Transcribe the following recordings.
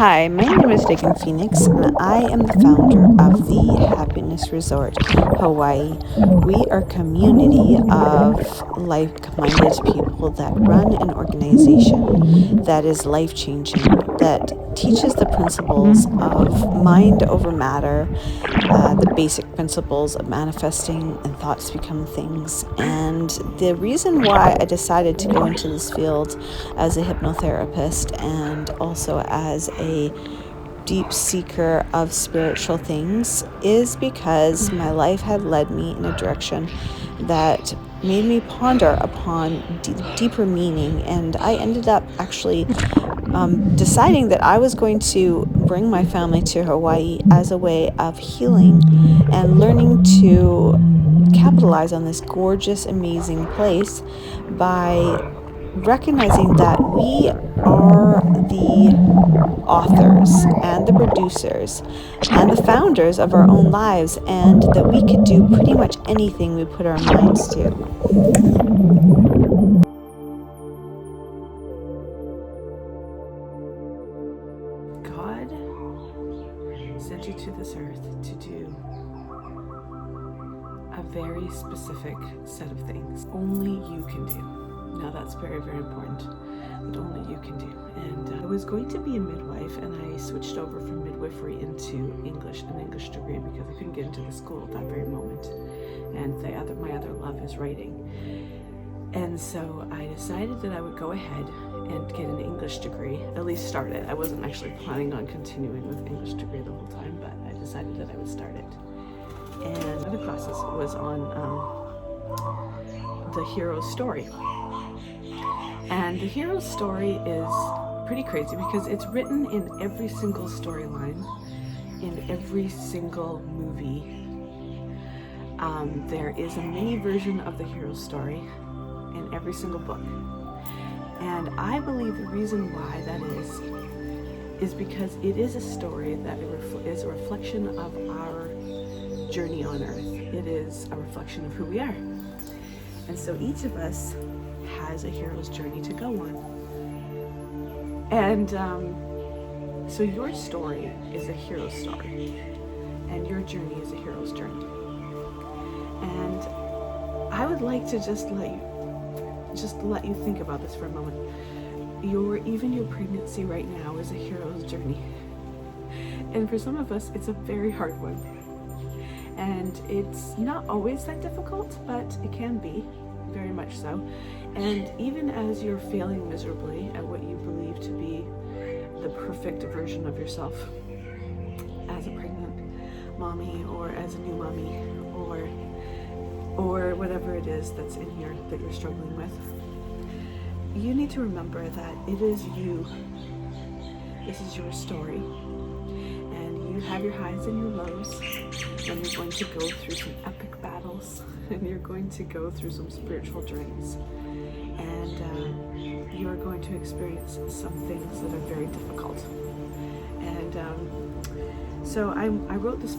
Hi, my name is Diggin Phoenix, and I am the founder of the Happiness Resort, Hawaii. We are a community of like-minded people that run an organization that is life-changing, that teaches the principles of mind over matter, the basic principles of manifesting and thoughts become things. And the reason why I decided to go into this field as a hypnotherapist and also as a deep seeker of spiritual things is because my life had led me in a direction that made me ponder upon deeper meaning, and I ended up actually deciding that I was going to bring my family to Hawaii as a way of healing and learning to capitalize on this gorgeous, amazing place by recognizing that we are the authors and the producers and the founders of our own lives, and that we could do pretty much anything we put our minds to. God sent you to this earth to do a very specific set of things only you can do. Now that's very, very important, that only you can do. And I was going to be a midwife, and I switched over from midwifery into an English degree, because I couldn't get into the school at that very moment. And my other love is writing. And so I decided that I would go ahead and get an English degree, at least start it. I wasn't actually planning on continuing with English degree the whole time, but I decided that I would start it. And one of the classes was on the hero's story. And the hero's story is pretty crazy because it's written in every single storyline, in every single movie. There is a mini version of the hero's story in every single book. And I believe the reason why that is because it is a story that is a reflection of our journey on earth. It is a reflection of who we are. And so each of us has a hero's journey to go on. And so your story is a hero's story, and your journey is a hero's journey. And I would like to just let you think about this for a moment. Even your pregnancy right now is a hero's journey. And for some of us, it's a very hard one. And it's not always that difficult, but it can be, very much so. And even as you're failing miserably at what you believe to be the perfect version of yourself as a pregnant mommy, or as a new mommy, or whatever it is that's in here that you're struggling with, you need to remember that it is you. This is your story. And you have your highs and your lows, and you're going to go through some epic battles, and you're going to go through some spiritual journeys, and you're going to experience some things that are very difficult. And so I wrote this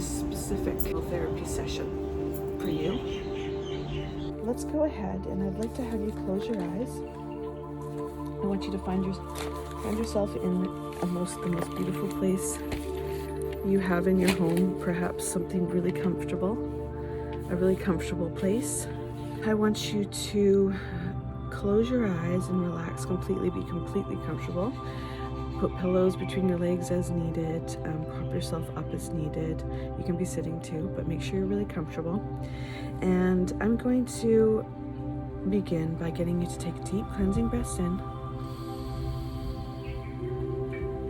specific therapy session for you. Let's go ahead, and I'd like to have you close your eyes. I want you to find yourself in the most beautiful place you have in your home, perhaps something really comfortable, a really comfortable place. I want you to close your eyes and relax completely, be completely comfortable. Put pillows between your legs as needed, prop yourself up as needed. You can be sitting too, but make sure you're really comfortable. And I'm going to begin by getting you to take deep cleansing breaths in.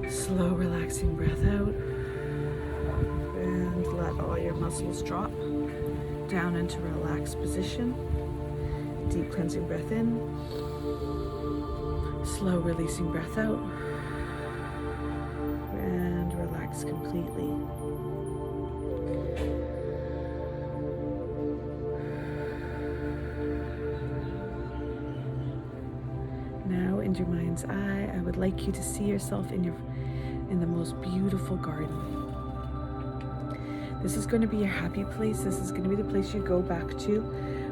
Slow relaxing breath out. And let all your muscles drop down into a relaxed position. Deep cleansing breath in. Slow releasing breath out. And relax completely. Now, in your mind's eye, I would like you to see yourself in the most beautiful garden. This is going to be your happy place. This is going to be the place you go back to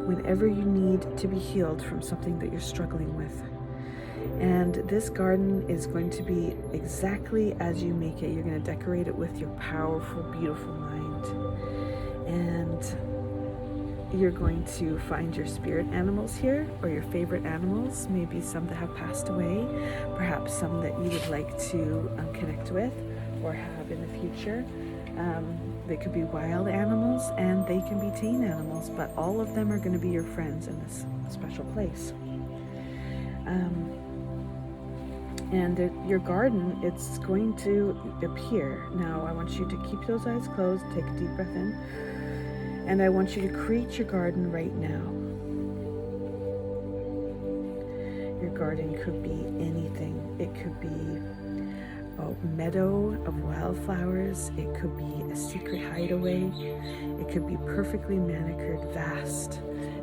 whenever you need to be healed from something that you're struggling with. And this garden is going to be exactly as you make it. You're going to decorate it with your powerful, beautiful mind. And you're going to find your spirit animals here, or your favorite animals, maybe some that have passed away, perhaps some that you would like to connect with or have in the future. They could be wild animals and they can be tame animals, but all of them are going to be your friends in this special place. And your garden, it's going to appear. Now I want you to keep those eyes closed, take a deep breath in, and I want you to create your garden right now. Your garden could be anything. It could be a meadow of wildflowers. It could be a secret hideaway. It could be perfectly manicured, vast,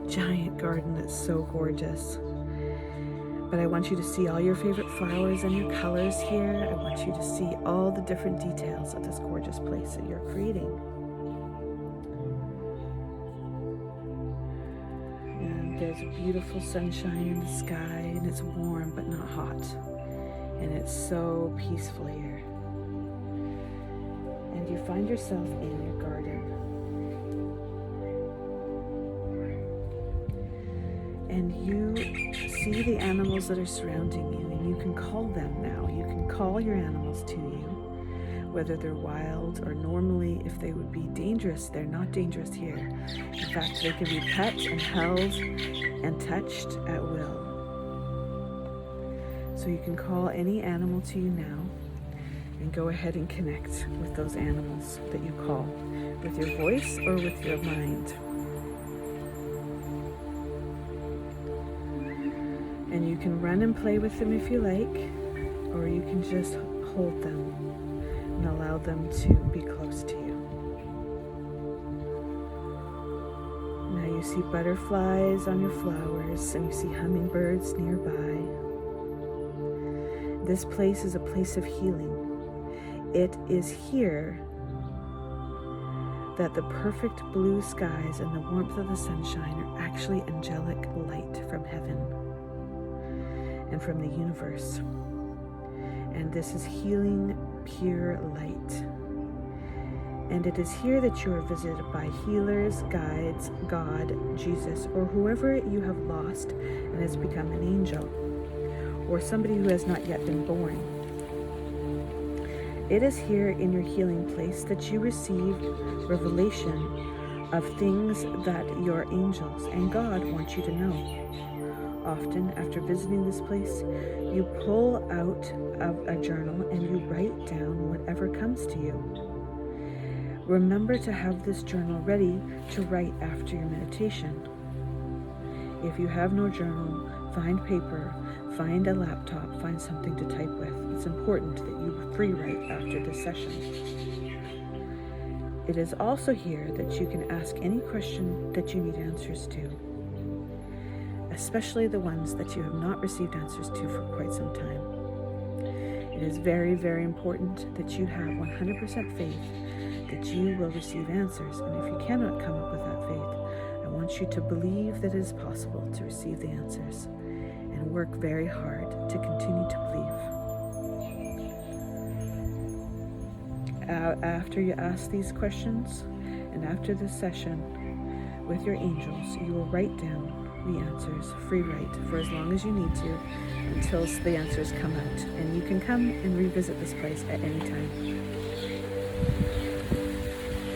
giant garden that's so gorgeous. But I want you to see all your favorite flowers and your colors here. I want you to see all the different details of this gorgeous place that you're creating. And there's beautiful sunshine in the sky, and it's warm but not hot. And it's so peaceful here. And you find yourself in your garden. And you see the animals that are surrounding you, and you can call them now. You can call your animals to you, whether they're wild or normally if they would be dangerous. They're not dangerous here. In fact, they can be pet and held and touched at will. So you can call any animal to you now and go ahead and connect with those animals that you call, with your voice or with your mind. And you can run and play with them if you like, or you can just hold them and allow them to be close to you. Now you see butterflies on your flowers, and you see hummingbirds nearby. This place is a place of healing. It is here that the perfect blue skies and the warmth of the sunshine are actually angelic light from heaven and from the universe. And this is healing, pure light. And it is here that you are visited by healers, guides, God, Jesus, or whoever you have lost and has become an angel, or somebody who has not yet been born. It is here in your healing place that you receive revelation of things that your angels and God want you to know. Often, after visiting this place, you pull out of a journal and you write down whatever comes to you. Remember to have this journal ready to write after your meditation. If you have no journal, find paper, find a laptop, find something to type with. It's important that you free write after this session. It is also here that you can ask any question that you need answers to, especially the ones that you have not received answers to for quite some time. It is very, very important that you have 100% faith that you will receive answers. And if you cannot come up with that faith, I want you to believe that it is possible to receive the answers and work very hard to continue to believe. After you ask these questions and after this session with your angels, you will write down the answers, free write, for as long as you need to until the answers come out. And you can come and revisit this place at any time.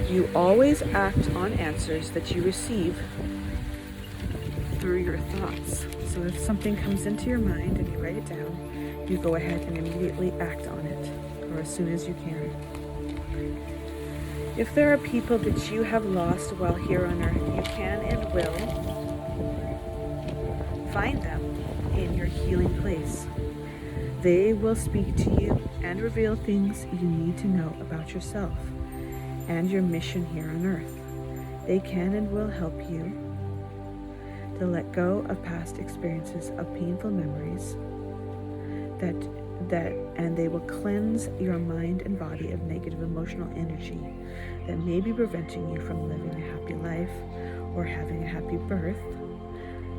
You always act on answers that you receive through your thoughts. So if something comes into your mind and you write it down, you go ahead and immediately act on it, or as soon as you can. If there are people that you have lost while here on earth, you can and will find them in your healing place. They will speak to you and reveal things you need to know about yourself and your mission here on earth. They can and will help you to let go of past experiences of painful memories and they will cleanse your mind and body of negative emotional energy that may be preventing you from living a happy life or having a happy birth,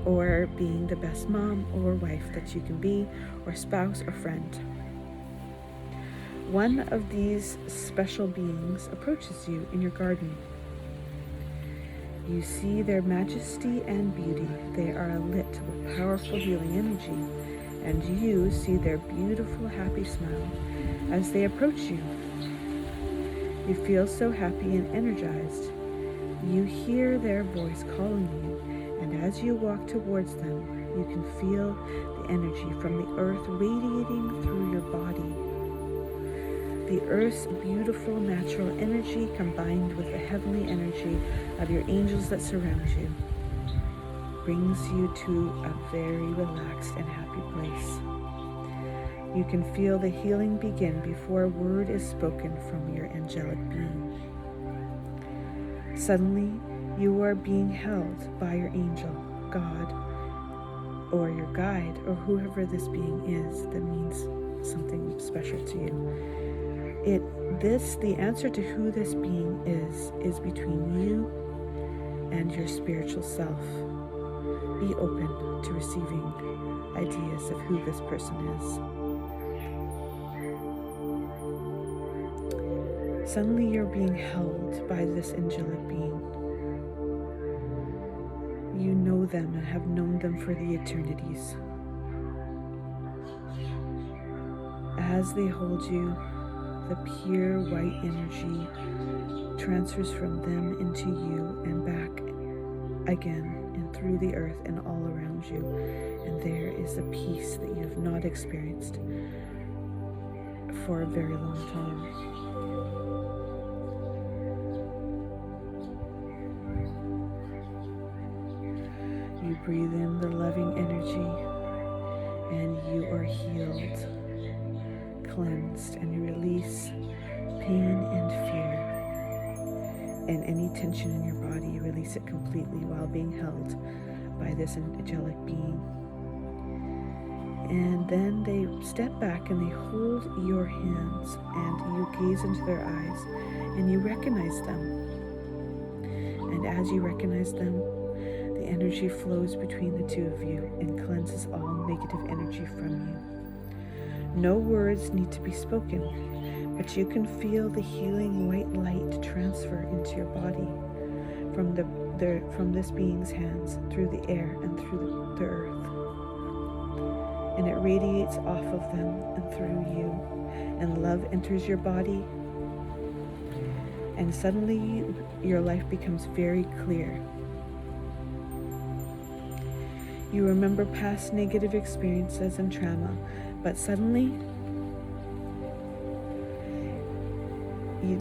or being the best mom or wife that you can be, or spouse or friend. One of these special beings approaches you in your garden. You see their majesty and beauty. They are lit with powerful healing energy, and you see their beautiful, happy smile as they approach you. You feel so happy and energized. You hear their voice calling you, and as you walk towards them, you can feel the energy from the earth radiating through your body. The earth's beautiful natural energy combined with the heavenly energy of your angels that surround you brings you to a very relaxed and happy place. You can feel the healing begin before a word is spoken from your angelic being. Suddenly, you are being held by your angel, God, or your guide, or whoever this being is that means something special to you. The answer to who this being is between you and your spiritual self. Be open to receiving ideas of who this person is. Suddenly you're being held by this angelic being. You know them and have known them for the eternities. As they hold you, the pure white energy transfers from them into you and back again and through the earth and all around you. And there is a peace that you have not experienced for a very long time. You breathe in the loving energy and you are healed, cleansed, and you release pain and fear and any tension in your body. You release it completely while being held by this angelic being. And then they step back and they hold your hands and you gaze into their eyes and you recognize them. And as you recognize them, the energy flows between the two of you and cleanses all negative energy from you. No words need to be spoken, but you can feel the healing white light transfer into your body from this being's hands through the air and through the earth. And it radiates off of them and through you, and love enters your body. And suddenly your life becomes very clear. You remember past negative experiences and trauma, but suddenly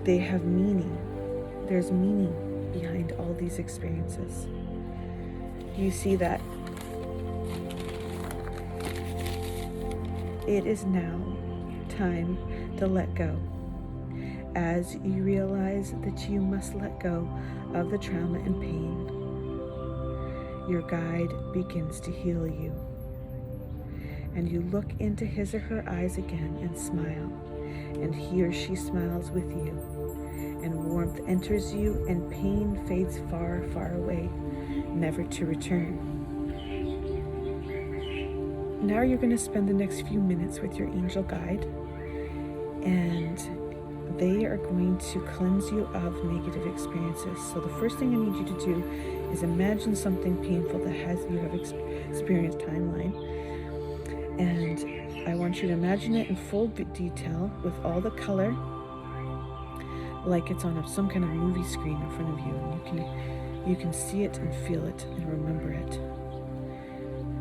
they have meaning. There's meaning behind all these experiences. You see that it is now time to let go. As you realize that you must let go of the trauma and pain, your guide begins to heal you. And you look into his or her eyes again and smile, and he or she smiles with you, and warmth enters you, and pain fades far, far away, never to return. Now you're going to spend the next few minutes with your angel guide, and they are going to cleanse you of negative experiences. So the first thing I need you to do is imagine something painful that you have experienced timeline. And I want you to imagine it in full detail with all the color, like it's on some kind of movie screen in front of you. And you can see it and feel it and remember it.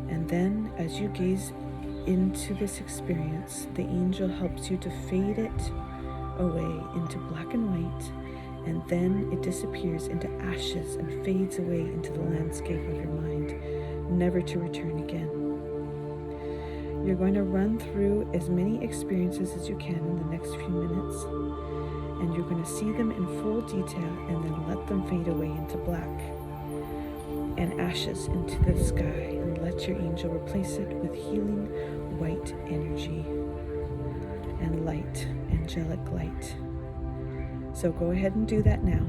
And then as you gaze into this experience, the angel helps you to fade it away into black and white, and then it disappears into ashes and fades away into the landscape of your mind, never to return again. You're going to run through as many experiences as you can in the next few minutes, and you're going to see them in full detail and then let them fade away into black and ashes into the sky, and let your angel replace it with healing white energy and light, angelic light. So go ahead and do that now.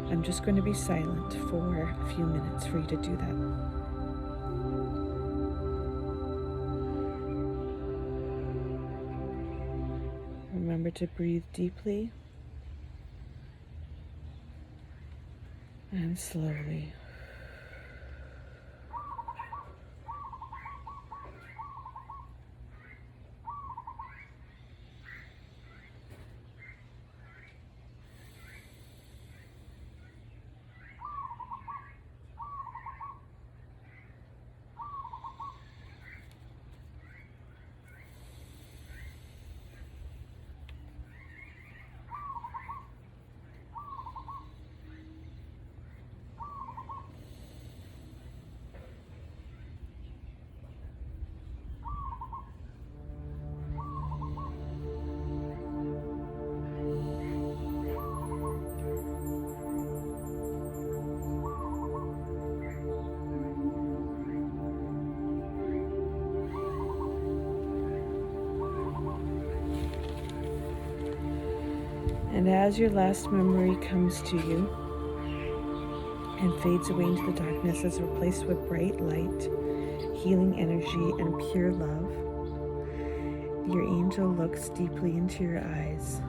I'm just going to be silent for a few minutes for you to do that. Remember to breathe deeply and slowly. And as your last memory comes to you and fades away into the darkness, is replaced with bright light, healing energy, and pure love, your angel looks deeply into your eyes.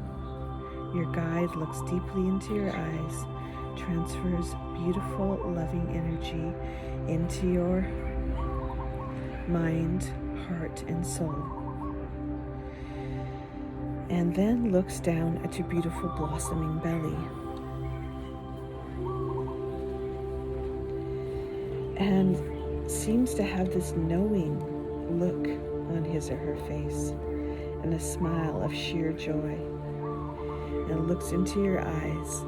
Your guide looks deeply into your eyes, transfers beautiful, loving energy into your mind, heart, and soul. And then looks down at your beautiful blossoming belly. And seems to have this knowing look on his or her face and a smile of sheer joy. And looks into your eyes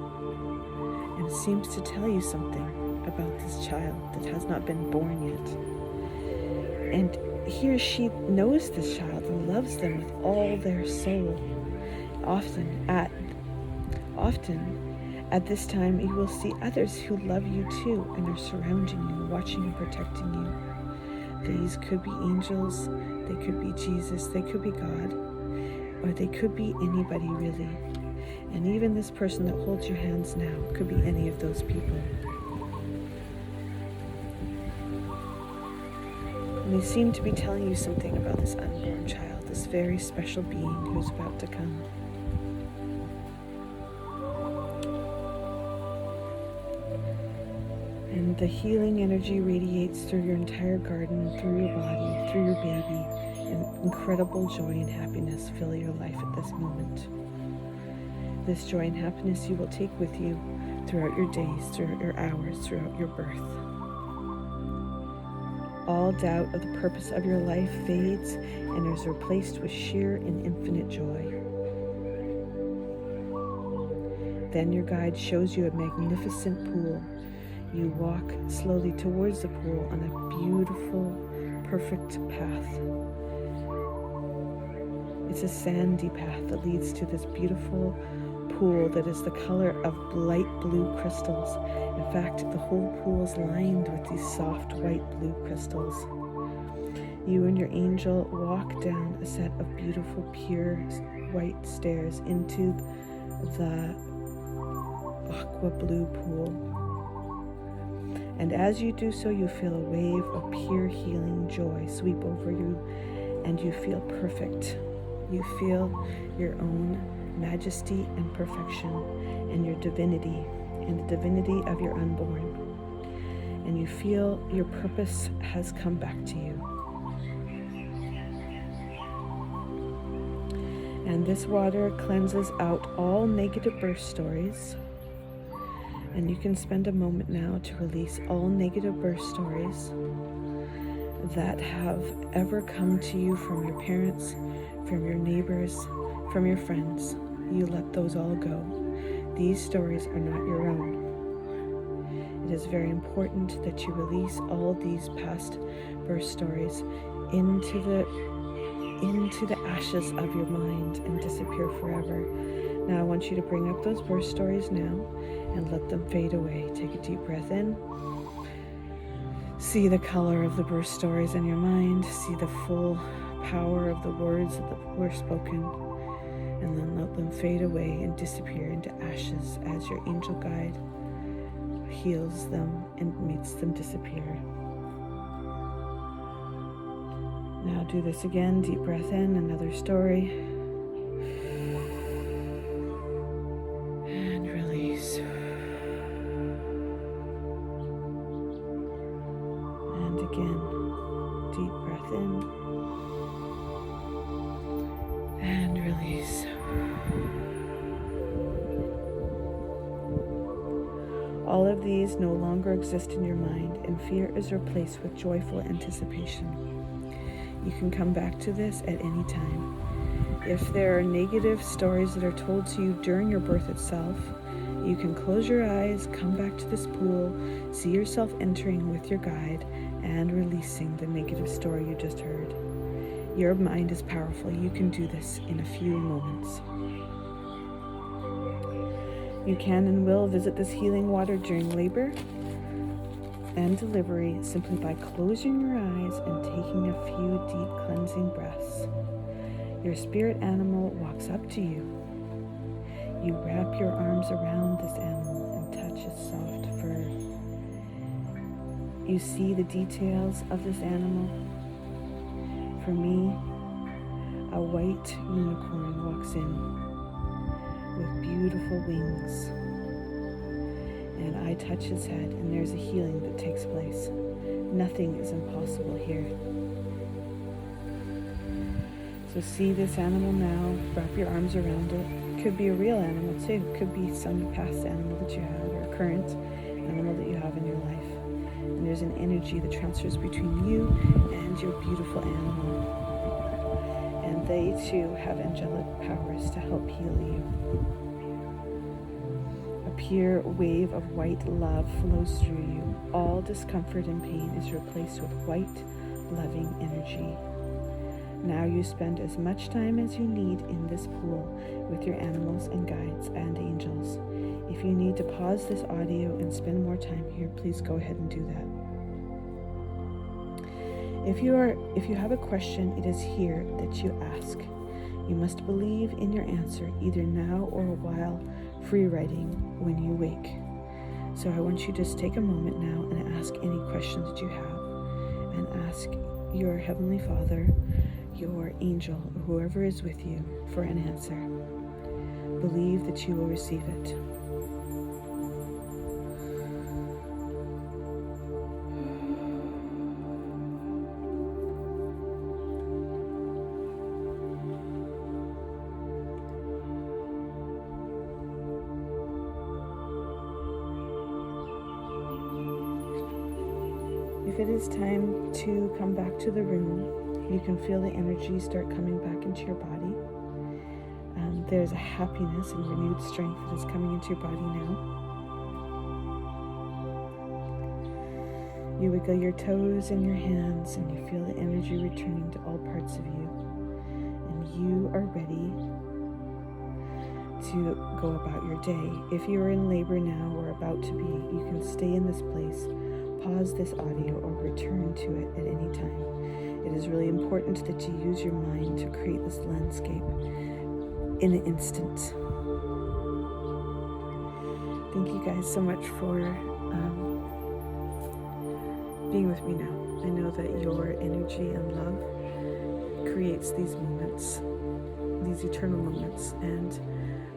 and seems to tell you something about this child that has not been born yet. And he or she knows this child and loves them with all their soul. Often at this time, you will see others who love you too and are surrounding you, watching and protecting you. These could be angels, they could be Jesus, they could be God, or they could be anybody really. And even this person that holds your hands now could be any of those people. And they seem to be telling you something about this unborn child, this very special being who's about to come. And the healing energy radiates through your entire garden, through your body, through your baby, and incredible joy and happiness fill your life at this moment. This joy and happiness you will take with you throughout your days, throughout your hours, throughout your birth. All doubt of the purpose of your life fades and is replaced with sheer and infinite joy. Then your guide shows you a magnificent pool. You walk slowly towards the pool on a beautiful, perfect path. It's a sandy path that leads to this beautiful pool that is the color of light blue crystals. In fact, the whole pool is lined with these soft white blue crystals. You and your angel walk down a set of beautiful, pure white stairs into the aqua blue pool. And as you do so, you feel a wave of pure healing joy sweep over you, and you feel perfect. You feel your own majesty and perfection and your divinity and the divinity of your unborn. And you feel your purpose has come back to you. And this water cleanses out all negative birth stories. And you can spend a moment now to release all negative birth stories that have ever come to you from your parents, from your neighbors, from your friends. You let those all go. These stories are not your own. It is very important that you release all these past birth stories into the ashes of your mind and disappear forever. Now I want you to bring up those birth stories now and let them fade away. Take a deep breath in. See the color of the birth stories in your mind. See the full power of the words that were spoken. And then let them fade away and disappear into ashes as your angel guide heals them and makes them disappear. Now do this again. Deep breath in, another story. All of these no longer exist in your mind, and fear is replaced with joyful anticipation. You can come back to this at any time. If there are negative stories that are told to you during your birth itself, you can close your eyes, come back to this pool, see yourself entering with your guide, and releasing the negative story you just heard. Your mind is powerful. You can do this in a few moments. You can and will visit this healing water during labor and delivery simply by closing your eyes and taking a few deep cleansing breaths. Your spirit animal walks up to you. You wrap your arms around this animal and touch its soft fur. You see the details of this animal. For me, a white unicorn walks in with beautiful wings. And I touch his head, and there's a healing that takes place. Nothing is impossible here. So see this animal now, wrap your arms around it. Could be a real animal too. Could be some past animal that you had or a current animal that you have in your life. And there's an energy that transfers between you and your beautiful animal. And they too have angelic powers to help heal you. A pure wave of white love flows through you. All discomfort and pain is replaced with white, loving energy. Now you spend as much time as you need in this pool with your animals and guides and angels. If you need to pause this audio and spend more time here, please go ahead and do that. If you have a question, it is here that you ask. You must believe in your answer either now or while free writing when you wake. So I want you to just take a moment now and ask any questions that you have, and ask your Heavenly Father, your angel, or whoever is with you for an answer. Believe that you will receive it. If it is time to come back to the room, you can feel the energy start coming back into your body. There's a happiness and renewed strength that is coming into your body now. You wiggle your toes and your hands, and you feel the energy returning to all parts of you. And you are ready to go about your day. If you are in labor now or about to be, you can stay in this place, pause this audio, or return to it at any time. It is really important that you use your mind to create this landscape in an instant. Thank you guys so much for being with me now. I know that your energy and love creates these moments, these eternal moments, and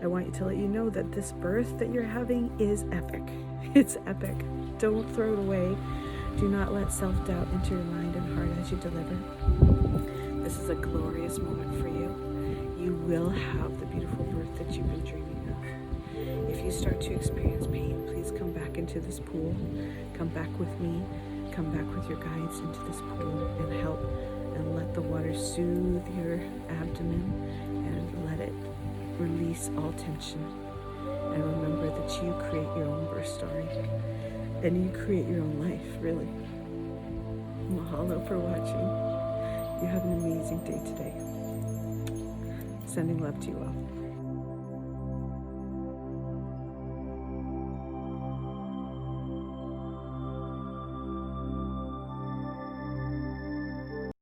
I want to let you know that this birth that you're having is epic. It's epic. Don't throw it away. Do not let self-doubt enter your mind and heart as you deliver. This is a glorious moment for you. You will have the beautiful birth that you've been dreaming of. If you start to experience pain, please come back into this pool. Come back with me. Come back with your guides into this pool and help, and let the water soothe your abdomen and let it release all tension. And remember that you create your own birth story. And you create your own life, really. Mahalo for watching. You have an amazing day today. Sending love to you all.